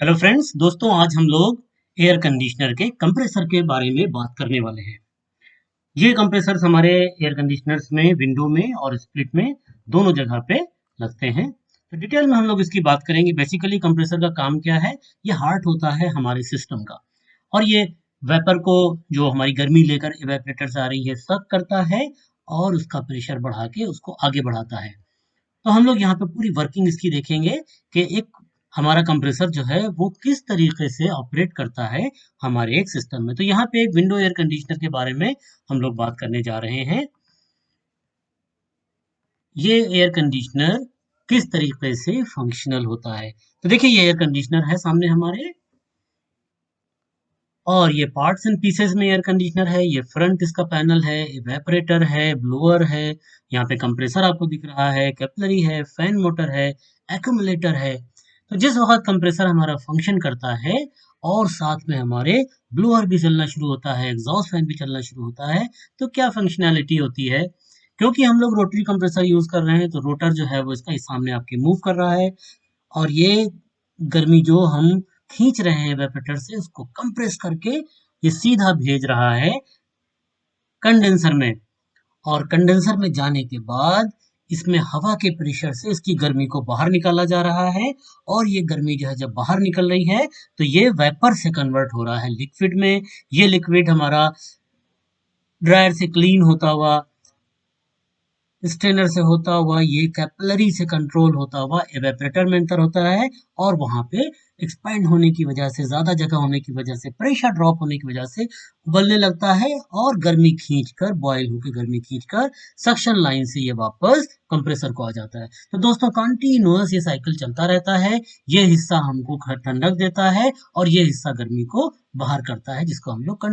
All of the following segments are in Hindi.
हेलो फ्रेंड्स, दोस्तों आज हम लोग एयर कंडीशनर के कंप्रेसर के बारे में बात करने वाले हैं। ये कंप्रेसर्स हमारे एयर कंडीशनर्स में विंडो में और स्प्लिट में दोनों जगह पे लगते हैं। तो डिटेल में हम लोग इसकी बात करेंगे। बेसिकली कंप्रेसर का काम क्या है? ये हार्ट होता है हमारे सिस्टम का, और ये वेपर को, जो हमारी गर्मी लेकर इवेपरेटर से आ रही है, सक करता है और उसका प्रेशर बढ़ा के उसको आगे बढ़ाता है। तो हम लोग यहाँ पे पूरी वर्किंग इसकी देखेंगे कि एक हमारा कंप्रेसर जो है वो किस तरीके से ऑपरेट करता है हमारे एक सिस्टम में। तो यहाँ पे एक विंडो एयर कंडीशनर के बारे में हम लोग बात करने जा रहे हैं। ये एयर कंडीशनर किस तरीके से फंक्शनल होता है। तो देखिए, ये एयर कंडीशनर है सामने हमारे, और ये पार्ट्स एंड पीसेस में एयर कंडीशनर है। ये फ्रंट इसका पैनल है, इवेपरेटर है, ब्लोअर है, यहाँ पे कंप्रेसर आपको दिख रहा है, कैपिलरी है, फैन मोटर है, एक्यूमुलेटर है। तो जिस वक्त कंप्रेसर हमारा फंक्शन करता है और साथ में हमारे ब्लोअर भी चलना शुरू होता है, एग्जॉस्ट फैन भी चलना शुरू होता है, तो क्या फंक्शनैलिटी होती है? क्योंकि हम लोग रोटरी कंप्रेसर यूज कर रहे हैं, तो रोटर जो है वो इसका इस सामने आपके मूव कर रहा है, और ये गर्मी जो हम खींच रहे हैं वेपरेटर से, उसको कंप्रेस करके ये सीधा भेज रहा है कंडेंसर में। और कंडेंसर में जाने के बाद इसमें हवा के प्रेशर से इसकी गर्मी को बाहर निकाला जा रहा है, और ये गर्मी जो है जब बाहर निकल रही है तो ये वेपर से कन्वर्ट हो रहा है लिक्विड में। ये लिक्विड हमारा ड्रायर से क्लीन होता हुआ, स्ट्रेनर से होता हुआ, ये कैपिलरी से कंट्रोल होता हुआ एवेपरेटर में एंटर होता है, और वहां पे एक्सपैंड होने की वजह से, ज्यादा जगह होने की वजह से, प्रेशर ड्रॉप होने की वजह से उबलने लगता है, और गर्मी खींचकर, बॉयल होकर गर्मी खींचकर सक्शन लाइन से ये वापस कंप्रेसर को आ जाता है। तो दोस्तों, कंटिन्यूअस ये साइकिल चलता रहता है। ये हिस्सा हमको ठंडक देता है और ये हिस्सा गर्मी को बाहर करता है, जिसको हम लोग।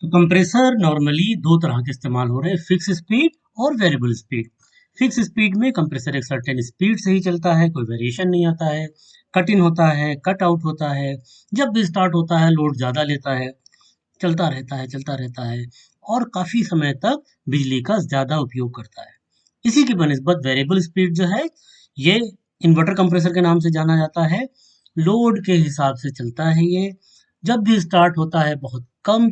तो कंप्रेसर नॉर्मली दो तरह के इस्तेमाल हो रहे हैं, फिक्स स्पीड और वेरिएबल स्पीड। फिक्स स्पीड में कंप्रेसर एक सर्टेन स्पीड से ही चलता है, कोई वेरिएशन नहीं आता है। कट इन होता है, कट आउट होता है, जब भी स्टार्ट होता है लोड ज़्यादा लेता है, चलता रहता है, चलता रहता है, और काफ़ी समय तक बिजली का ज़्यादा उपयोग करता है। इसी की बनिस्बत वेरिएबल स्पीड जो है, ये इन्वर्टर कंप्रेसर के नाम से जाना जाता है। लोड के हिसाब से चलता है ये। जब भी स्टार्ट होता है, बहुत कम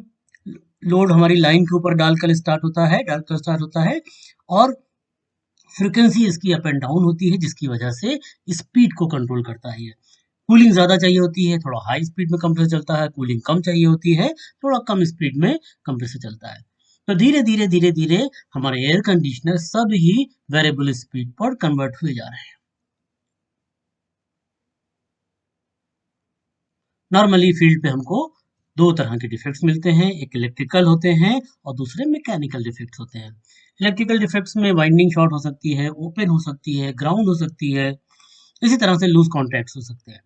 लोड हमारी लाइन के ऊपर डालकर स्टार्ट होता है, और फ्रिक्वेंसी इसकी अप एंड डाउन होती है, जिसकी वजह से स्पीड को कंट्रोल करता है ये। कूलिंग ज़्यादा चाहिए होती है, थोड़ा हाई स्पीड में कंप्रेसर चलता है। कूलिंग कम चाहिए होती है, थोड़ा कम स्पीड में कंप्रेसर चलता है। तो धीरे धीरे धीरे धीरे हमारे एयर कंडीशनर सब ही वेरिएबल स्पीड पर कन्वर्ट हुए जा रहे हैं। नॉर्मली फील्ड पे हमको दो तरह के डिफेक्ट्स मिलते हैं, एक इलेक्ट्रिकल होते हैं और दूसरे मैकेनिकल डिफेक्ट्स होते हैं। इलेक्ट्रिकल डिफेक्ट्स में वाइंडिंग शॉर्ट हो सकती है, ओपन हो सकती है, ग्राउंड हो सकती है, इसी तरह से लूज कॉन्टैक्ट्स हो सकते हैं।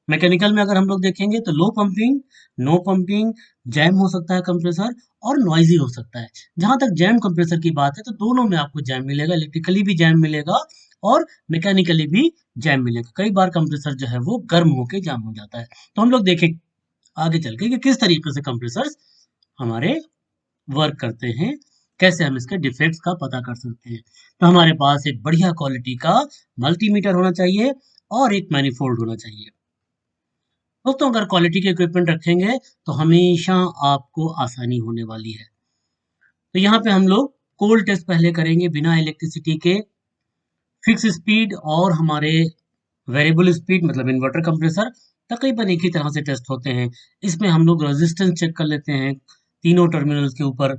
मैकेनिकल में अगर हम लोग देखेंगे तो लो पंपिंग, नो पंपिंग, जैम हो सकता है कंप्रेसर, और नॉइजी हो सकता है। जहां तक जैम कंप्रेसर की बात है, तो दोनों में आपको जैम मिलेगा, इलेक्ट्रिकली भी जैम मिलेगा और मैकेनिकली भी जैम मिलेगा। कई बार कंप्रेसर जो है वो गर्म होके जाम हो जाता है। तो हम लोग देखें आगे चल के कि किस तरीके से कंप्रेसर्स हमारे वर्क करते हैं, कैसे हम इसके डिफेक्ट्स का पता कर सकते हैं। तो हमारे पास एक बढ़िया क्वालिटी का मल्टीमीटर होना चाहिए और एक मैनिफोल्ड होना चाहिए। दोस्तों, अगर क्वालिटी के इक्विपमेंट रखेंगे तो हमेशा आपको आसानी होने वाली है। तो यहाँ पे हम लोग कोल्ड टेस्ट पहले करेंगे, बिना इलेक्ट्रिसिटी के। फिक्स स्पीड और हमारे वेरिएबल स्पीड, मतलब इन्वर्टर कंप्रेसर, तकरीबन एक ही तरह से टेस्ट होते हैं। इसमें हम लोग रेजिस्टेंस चेक कर लेते हैं तीनों टर्मिनल्स के ऊपर।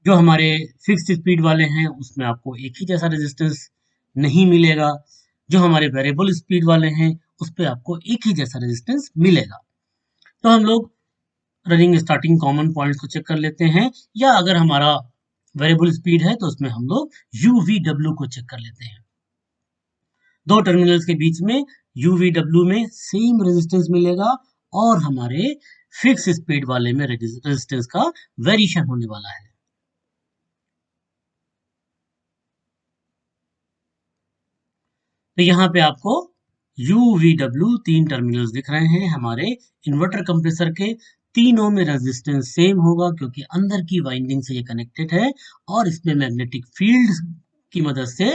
जो हमारे फिक्स स्पीड वाले हैं उसमें आपको एक ही जैसा रेजिस्टेंस नहीं मिलेगा। जो हमारे वेरिएबल स्पीड वाले हैं उस पे आपको एक ही जैसा रेजिस्टेंस मिलेगा। तो हम लोग रनिंग स्टार्टिंग कॉमन पॉइंट्स को चेक कर लेते हैं, या अगर हमारा वेरिएबल स्पीड है तो उसमें हम लोग यूवीडब्ल्यू को चेक कर लेते हैं। दो टर्मिनल्स के बीच में यूवीडब्ल्यू में सेम रेजिस्टेंस मिलेगा, और हमारे फिक्स स्पीड वाले में रेजिस्टेंस का वेरिएशन होने वाला है। तो यहाँ पे आपको UVW तीन टर्मिनल्स दिख रहे हैं हमारे इन्वर्टर कंप्रेसर के। तीनों में रेजिस्टेंस सेम होगा, क्योंकि अंदर की वाइंडिंग से ये कनेक्टेड है, और इसमें मैग्नेटिक फील्ड की मदद से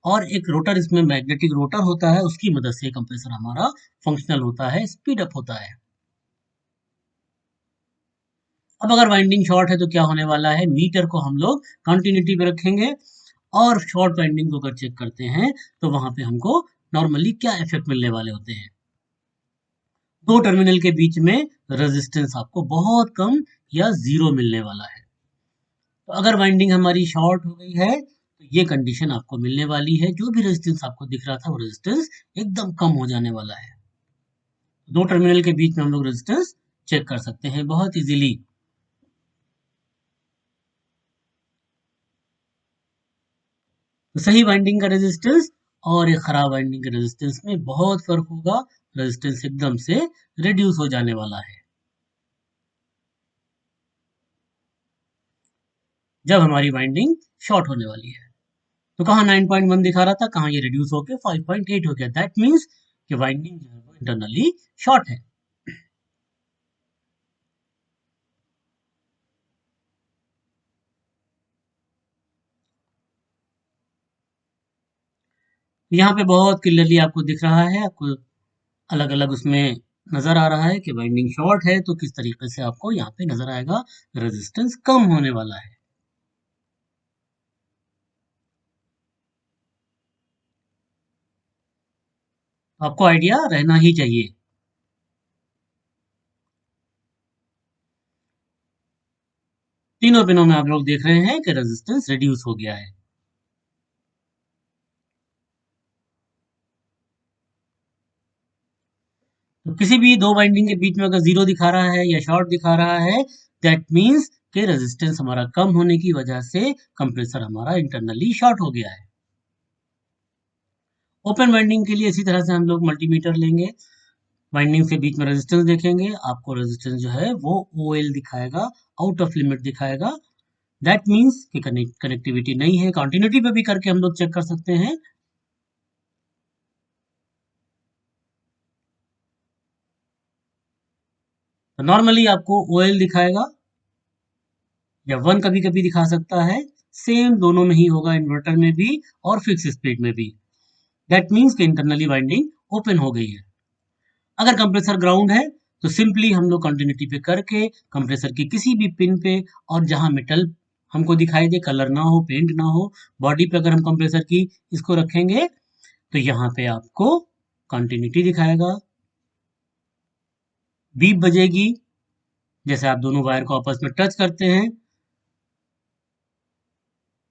और एक रोटर, इसमें मैग्नेटिक रोटर होता है, उसकी मदद से कंप्रेसर हमारा फंक्शनल होता है, स्पीड अप होता है। अब अगर वाइंडिंग शॉर्ट है तो क्या होने वाला है, मीटर को हम लोग कंटिन्यूटी पे रखेंगे और शॉर्ट वाइंडिंग को अगर चेक करते हैं तो वहां पे हमको नॉर्मली क्या इफेक्ट मिलने वाले होते हैं। दो टर्मिनल के बीच में रेजिस्टेंस आपको बहुत कम या जीरो मिलने वाला है। तो अगर वाइंडिंग हमारी शॉर्ट हो गई है तो ये कंडीशन आपको मिलने वाली है, जो भी रेजिस्टेंस आपको दिख रहा था वो रेजिस्टेंस एकदम कम हो जाने वाला है। दो टर्मिनल के बीच में हम लोग रेजिस्टेंस चेक कर सकते हैं बहुत इजीली। तो सही वाइंडिंग का रेजिस्टेंस और एक खराब वाइंडिंग के रेजिस्टेंस में बहुत फर्क होगा, रेजिस्टेंस एकदम से रिड्यूस हो जाने वाला है जब हमारी वाइंडिंग शॉर्ट होने वाली है। तो कहाँ 9.1 दिखा रहा था, कहाँ ये रिड्यूस होकर 5.8 हो गया। दैट मीन्स कि वाइंडिंग जो है वो इंटरनली शॉर्ट है। यहाँ पे बहुत क्लियरली आपको दिख रहा है, आपको अलग अलग उसमें नजर आ रहा है कि वाइंडिंग शॉर्ट है तो किस तरीके से आपको यहाँ पे नजर आएगा, रेजिस्टेंस कम होने वाला है। आपको आइडिया रहना ही चाहिए। तीनों पिनों में आप लोग देख रहे हैं कि रेजिस्टेंस रिड्यूस हो गया है। तो किसी भी दो वाइंडिंग के बीच में अगर जीरो दिखा रहा है या शॉर्ट दिखा रहा है, दैट मीन्स कि रेजिस्टेंस हमारा कम होने की वजह से कंप्रेसर हमारा इंटरनली शॉर्ट हो गया है। ओपन वाइंडिंग के लिए इसी तरह से हम लोग मल्टीमीटर लेंगे, वाइंडिंग के बीच में रेजिस्टेंस देखेंगे, आपको रेजिस्टेंस जो है वो OL दिखाएगा, आउट ऑफ लिमिट दिखाएगा। दैट मीन्स कि कनेक्टिविटी नहीं है। कंटिन्यूटी पे भी करके हम लोग चेक कर सकते हैं। तो नॉर्मली आपको OL दिखाएगा या 1 कभी कभी दिखा सकता है, सेम दोनों में ही होगा, इन्वर्टर में भी और फिक्स स्पीड में भी। दैट मीन्स कि इंटरनली वाइंडिंग ओपन हो गई है। अगर कंप्रेसर ग्राउंड है तो सिंपली हम लोग कंटिन्यूटी पे करके कंप्रेसर की किसी भी पिन पे, और जहां मेटल हमको दिखाई दे, कलर ना हो, पेंट ना हो, बॉडी पे अगर हम कंप्रेसर की इसको रखेंगे तो यहाँ पे आपको कंटिन्यूटी दिखाएगा, बीप बजेगी जैसे आप दोनों वायर को आपस में टच करते हैं,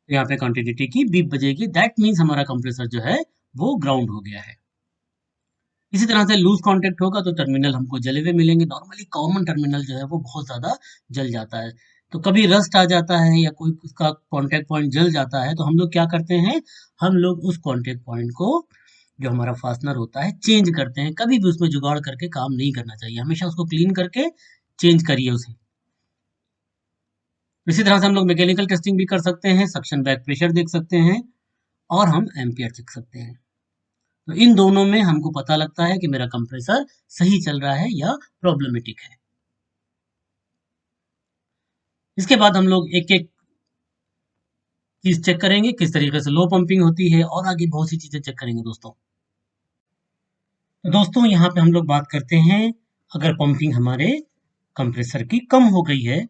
तो यहाँ पे कंटिन्यूटी की बीप बजेगी। दैट मीन्स हमारा कंप्रेसर जो है वो ग्राउंड हो गया है। इसी तरह से लूज कांटेक्ट होगा तो टर्मिनल हमको जले हुए मिलेंगे। नॉर्मली कॉमन टर्मिनल जो है वो बहुत ज्यादा जल जाता है। तो कभी रस्ट आ जाता है या कोई उसका कांटेक्ट पॉइंट जल जाता है तो हम लोग क्या करते हैं, हम लोग उस कांटेक्ट पॉइंट को, जो हमारा फास्टनर होता है, चेंज करते हैं। कभी भी उसमें जुगाड़ करके काम नहीं करना चाहिए, हमेशा उसको क्लीन करके चेंज करिए उसे। इसी तरह से हम लोग मैकेनिकल टेस्टिंग भी कर सकते हैं, सक्शन बैक प्रेशर देख सकते हैं और हम एम्पियर चेक सकते हैं। तो इन दोनों में हमको पता लगता है कि मेरा कंप्रेसर सही चल रहा है या प्रॉब्लमेटिक है। इसके बाद हम लोग एक एक चीज चेक करेंगे, किस तरीके से लो पंपिंग होती है, और आगे बहुत सी चीजें चेक करेंगे दोस्तों। तो दोस्तों यहाँ पे हम लोग बात करते हैं, अगर पंपिंग हमारे कंप्रेसर की कम हो गई है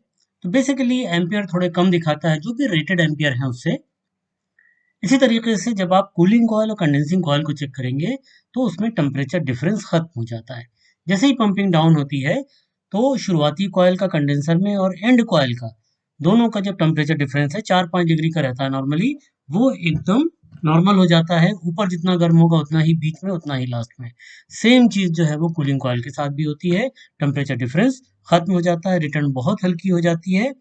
तो बेसिकली एम्पियर थोड़े कम दिखाता है, जो भी रेटेड एम्पियर है उससे। इसी तरीके से जब आप कूलिंग कॉइल और कंडेंसिंग कॉइल को चेक करेंगे तो उसमें टेम्परेचर डिफरेंस खत्म हो जाता है। जैसे ही पंपिंग डाउन होती है तो शुरुआती कॉइल का कंडेंसर में और एंड कॉइल का, दोनों का जब टेम्परेचर डिफरेंस है 4-5 डिग्री का रहता है नॉर्मली, वो एकदम नॉर्मल हो जाता है। ऊपर जितना गर्म होगा उतना ही बीच में, उतना ही लास्ट में। सेम चीज जो है वो कूलिंग कॉइल के साथ भी होती है, टेम्परेचर डिफरेंस खत्म हो जाता है, रिटर्न बहुत हल्की हो जाती है।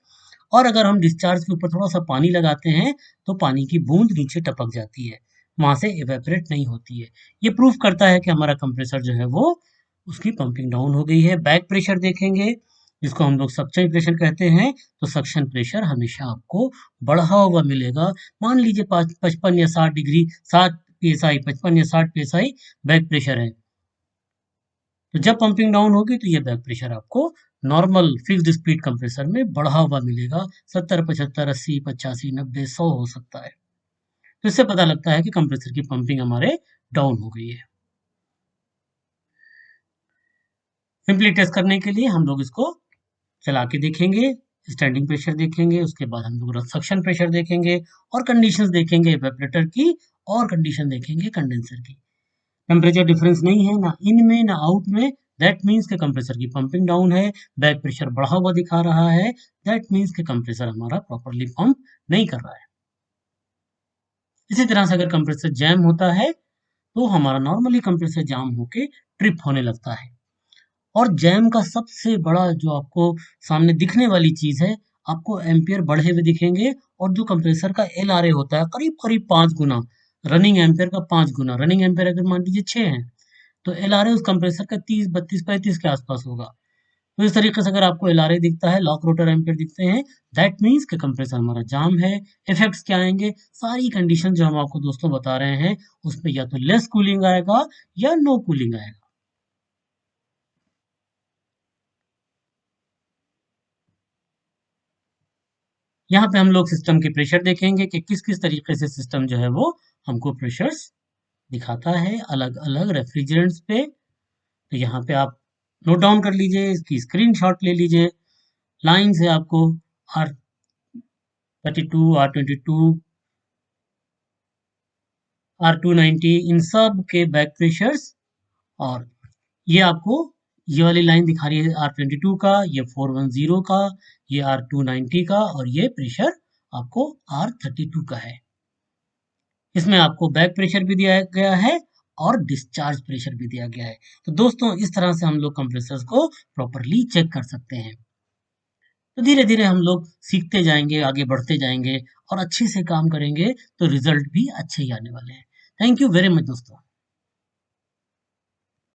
और अगर हम डिस्चार्ज के ऊपर थोड़ा सा पानी लगाते हैं तो पानी की बूंद नीचे टपक जाती है, वहां से इवेपोरेट नहीं होती है। ये प्रूफ करता है कि हमारा कंप्रेसर जो है वो, उसकी पंपिंग डाउन हो गई है। बैक प्रेशर देखेंगे, जिसको हम लोग सक्शन प्रेशर कहते हैं, तो सक्शन प्रेशर हमेशा आपको बढ़ा हुआ मिलेगा। मान लीजिए 55 या 60 डिग्री, 60 PSI, 55 या 60 PSI बैक प्रेशर है। तो जब पंपिंग डाउन होगी तो ये बैक प्रेशर आपको नॉर्मल फिक्स्ड स्पीड कंप्रेसर में बढ़ा हुआ मिलेगा, 70, 75, 80, 85, 90, 100 हो सकता है। तो इससे पता लगता है कि कंप्रेसर की पंपिंग हमारे डाउन हो गई है। सिंपली टेस्ट करने के लिए हम लोग इसको चला के देखेंगे, स्टैंडिंग प्रेशर देखेंगे, उसके बाद हम लोग सक्शन प्रेशर देखेंगे और कंडीशंस देखेंगे इवेपोरेटर की और कंडीशन देखेंगे कंडेंसर की। टेम्परेचर डिफरेंस नहीं है ना इन में ना आउट में, दैट मीन्स के कंप्रेसर की पंपिंग डाउन है। बैक प्रेशर बढ़ा हुआ दिखा रहा है, दैट मीन्स के कंप्रेसर हमारा प्रॉपरली पंप नहीं कर रहा है। इसी तरह से अगर कंप्रेसर जैम होता है तो हमारा नॉर्मली कंप्रेसर जाम होके ट्रिप होने लगता है। और जैम का सबसे बड़ा जो आपको सामने दिखने वाली चीज है, आपको एम्पियर बढ़े हुए दिखेंगे और जो कंप्रेसर का एल होता है करीब करीब 5 गुना, रनिंग एम्पियर का 5 गुना। रनिंग एम्पियर अगर मान लीजिए 6 है तो एल उस कंप्रेसर का 30 32 35 के आसपास होगा। तो इस तरीके से अगर आपको एल दिखता है, लॉक रोटर एम्पियर दिखते हैं, दैट मीन्स कि कंप्रेसर हमारा जाम है। इफेक्ट्स क्या आएंगे, सारी कंडीशन जो हम आपको दोस्तों बता रहे हैं उसमें या तो लेस कूलिंग आएगा या नो कूलिंग आएगा। यहाँ पे हम लोग सिस्टम के प्रेशर देखेंगे कि किस किस तरीके से सिस्टम जो है वो हमको प्रेशर्स दिखाता है अलग अलग रेफ्रिजरेंट्स पे। तो यहाँ पे आप नोट डाउन कर लीजिए, इसकी स्क्रीनशॉट ले लीजिए। लाइन से आपको R32, R22, R290 इन सब के बैक प्रेशर्स, और ये आपको ये वाली लाइन दिखा रही है R22 का, ये 410 का, ये R290 का और ये प्रेशर आपको R32 का है। इसमें आपको बैक प्रेशर भी दिया गया है और डिस्चार्ज प्रेशर भी दिया गया है। तो दोस्तों इस तरह से हम लोग कंप्रेसर्स को प्रॉपरली चेक कर सकते हैं। तो धीरे धीरे हम लोग सीखते जाएंगे, आगे बढ़ते जाएंगे और अच्छे से काम करेंगे तो रिजल्ट भी अच्छे ही आने वाले हैं। थैंक यू वेरी मच दोस्तों।